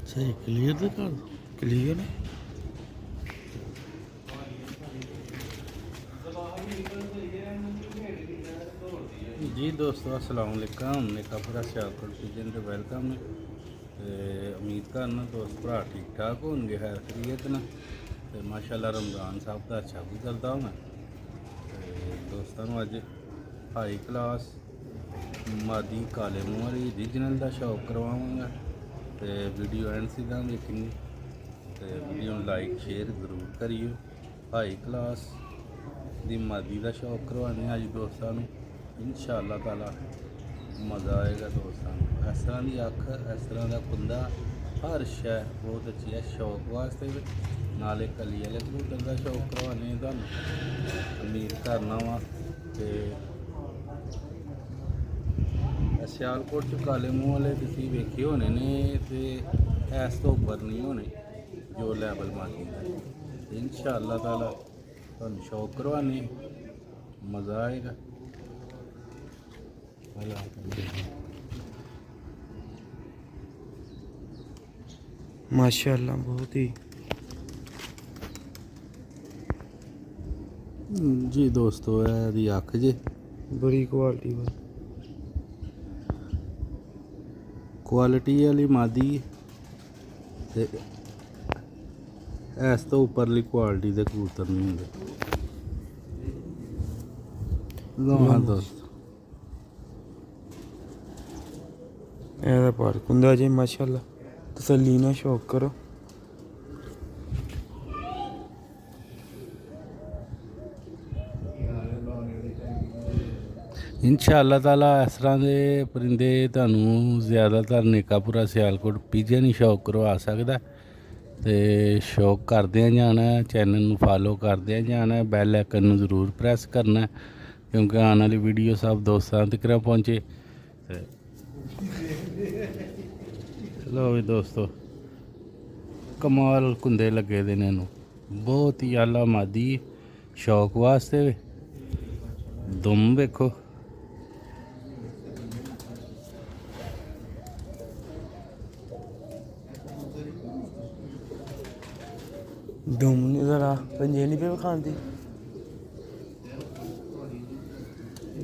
सही क्लियर तो कर क्लियर जी दोस्तों अस्सलाम वालेकुम नेकापुरा सियालकोट पिजन ते वेलकम है ते उम्मीद करना दोस्त भरा ठीक ठाक होंगे है खैरियत न ते माशाल्लाह रमज़ान साहब का अच्छा गुजरदा होना ते दोस्तों अज हाई क्लास मादी काले मूंह वाली ओरिजिनल का शौक करवावांगा ते वीडियो एंड सीधा देखनी ते वीडियो लाइक शेयर जरूर करियो। हाई क्लास दी मादी का शौक करवाने अज दोस्तों इंशाअल्लाह ताला मज़ा आएगा दोस्तों। इस तरह की अख इस तरह का कुंदा हर शय बहुत अच्छी है शौक वास्ते भी नाले कली वाले कबूतर का शौक करवाने तुहानू उम्मीद करना वा ते सियालकोट च काले मूंह वाले तुसीं वेखे होने ने ते इस तो उप्पर नहीं होने जो लैवल मादी का इंशाअल्लाह ताला तुहानू शौक करवाने मज़ा आएगा। माशाल्लाह बहुत ही जी दोस्तों यह अख जे बड़ी क्वालिटी वाली मादी ते इस तो उपरली क्वालिटी के कबूतर नहीं होंगे। हाँ दोस्त ऐसा पार कुंदा जी माशाल्लाह तसल्ली ना शौक करो। इंशाअल्लाह ताला इस तरह के परिंदे तुहानू ज़्यादातर नेकापुरा सियालकोट पिजन ही शौक करवा सकदा ते शौक करदे जाना चैनल नू फॉलो करदे जाना बैल आइकन नू जरूर प्रेस करना क्योंकि आने वाली वीडियो सब दोस्तों तक पहुँचे। चलो भी दोस्तों कमाल कुंदे लगे दे ने बहुत ही आला मादी शौक वास्ते दुम वेखो दुम नहीं जरा पंजे नहीं पे खाती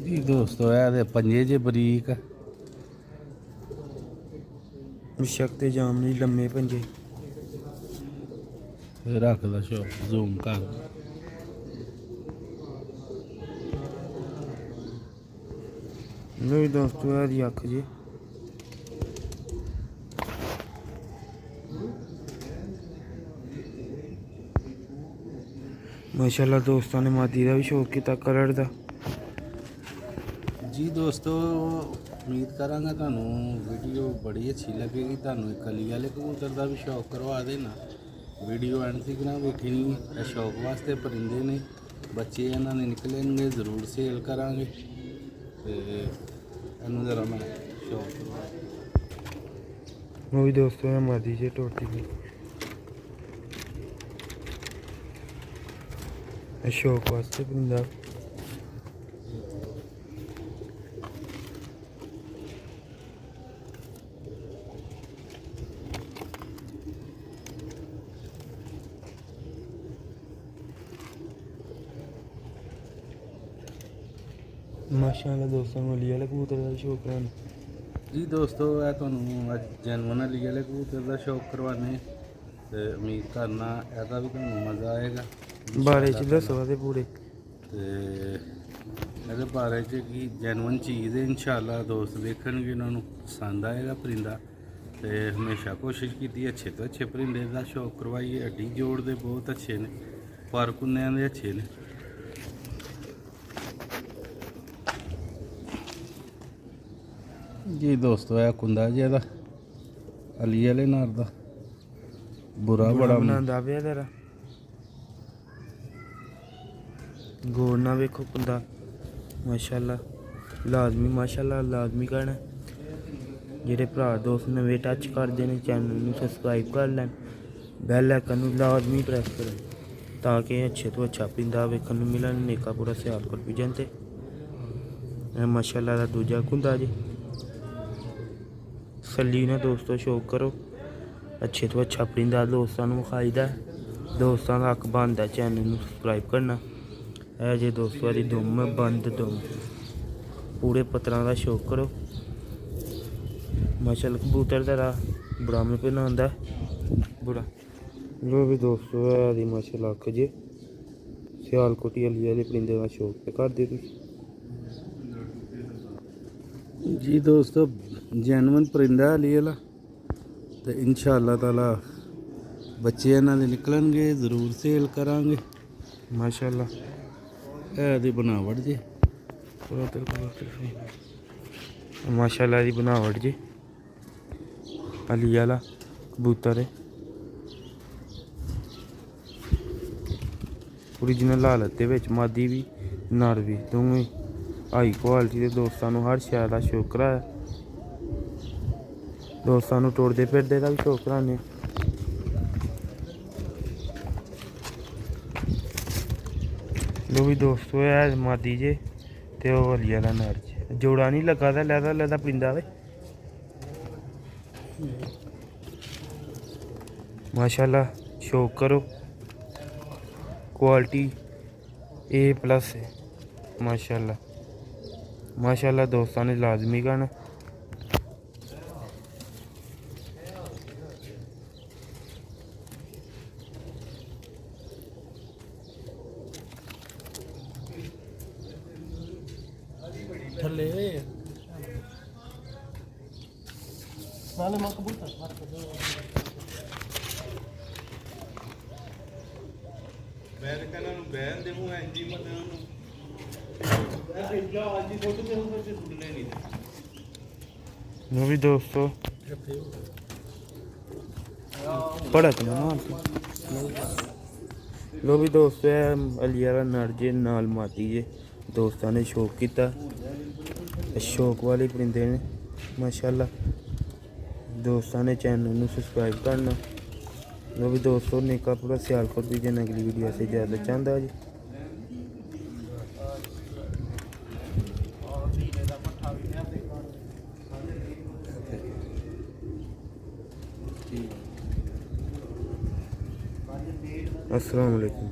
जी दोस्तों ये पंजे जे बरीक शक्ति जाम नहीं लम्मे पंजे रख ला शौक जूम कर लो दोस्तों यार अख जी माशाल्लाह दोस्तों ने मादी का भी शौक किया कलर का। जी दोस्तों उम्मीद करांगा तुहानू वीडियो बड़ी अच्छी लगेगी। तुहानू कली वाले कबूतर का भी शौक करवा देना वीडियो एंड तक वेखनी शौक वास्ते परिंदे ने बच्चे इन्होंने निकलेंगे जरूर सेल करांगे ते इन्हू जरा मैं शौक करवा वो भी दोस्तों है मादी से टोटी की शौक वास्ते परिंदा माशाल्लाह दोस्तों मली वाले कबूतर का शौक कराने। जी दोस्तों यह तुहानू अज जैनवन अली वाले कबूतर का शौक करवाने ते उम्मीद करना ਇਹਦਾ भी तुहानू मज़ा आएगा बारे च दसो ते पूरे ते ਇਹਦੇ बारे च कि जैनवन चीज़ है इंशाअल्लाह दोस्त देखणगे उन्होंने पसंद आएगा परिंदा ते हमेशा कोशिश की अच्छे तो अच्छे परिंदे का शौक करवाइए। हड्डी जोड़ दे बहुत अच्छे ने पर कुन्नियां दे अच्छे ने। जी दोस्तों यह कुंदा जी अली वाले नार का बुरा बड़ा बनांदा पिया तेरा गोर ना वेखो कुंदा माशाल्लाह लाजमी माशाल्लाह लाजमी करना जेह्ड़े भरा दोस्त नवे टच करते हैं चैनल में सबसक्राइब कर लैन बैल आइकन लाजमी प्रेस करें ताकि अच्छे तो अच्छा परिंदा वेखन मिलन नेकापुरा सियालकोट पिजन ते माशाल्लाह दूजा कुंदा जी सली ना दोस्तों शौक करो ਅੱਛੇ ਤੋਂ ਅੱਛਾ ਪਰਿੰਦਾ ਦੋਸਤਾਂ ਨੂੰ ਵਿਖਾਈਦਾ। ਦੋਸਤਾਂ ਦਾ ਹੱਕ ਬਣਦਾ ਚੈਨਲ ਨੂੰ ਸਬਸਕ੍ਰਾਈਬ ਕਰਨਾ। ਇਹ ਜੇ ਦੋਸਤੋ ਦੀ ਦੁਮ ਹੈ, ਬੰਦ ਦੁਮ, ਪੂਰੇ ਪੱਤਰਾਂ ਦਾ ਸ਼ੌਕ ਕਰੋ। ਮਾਸ਼ਾਅੱਲਾ ਕਬੂਤਰ ਦਾ ਬਰਾਮਣ ਪਹਿਲਾਂ ਆਉਂਦਾ ਬੁਰਾ ਲੋ ਵੀ ਦੋਸਤੋ ਹੈ ਮਾਸ਼ਾਅੱਲਾ ਅੱਖ ਜੇ ਸਿਆਲਕੋਟੀ ਵਾਲੇ ਪਰਿੰਦੇ ਦਾ ਸ਼ੌਕ ਤੇ ਕਰਦੇ ਤੁਸੀਂ। जी दोस्तों जैनवन परिंदा अली वाला तो इंशाअल्लाह ताला बच्चे इन्हां दे निकलणगे जरूर सेल करांगे माशाअल्लाह है दी बनावट जी माशाअल्लाह दी बनावट जी अली वाला कबूतर है ओरिजिनल हालत दे विच मादी भी नर भी दोवें हाई क्वालिटी के दोस्तों को हर शै का शौक कराया। दोस्तों को टुरदे फिरदे का भी शौक कराने। लो भी दोस्तों है मादी जे ते ओह अली वाला नर जे जोड़ा नहीं लगा दा लैदा लैदा परिंदा वे माशाअल्लाह शौक करो क्वालिटी A+ है माशाअल्लाह माशाअल्लाह दोस्तों ने लाजमी करना। थले वो भी दोस्तों बड़ा तो मार लो भी दोस्तों है अली वाला नर जे नाल माती जे दोस्तों ने शौक किया शौक वाले परिंदे ने माशाअल्लाह। दोस्तों ने चैनल में सब्सक्राइब करना। लो भी दोस्तों निका पूरा सियालकोट भी जन अगली वीडियो से ज़्यादा चाहता जी। अस्सलाम वालेकुम।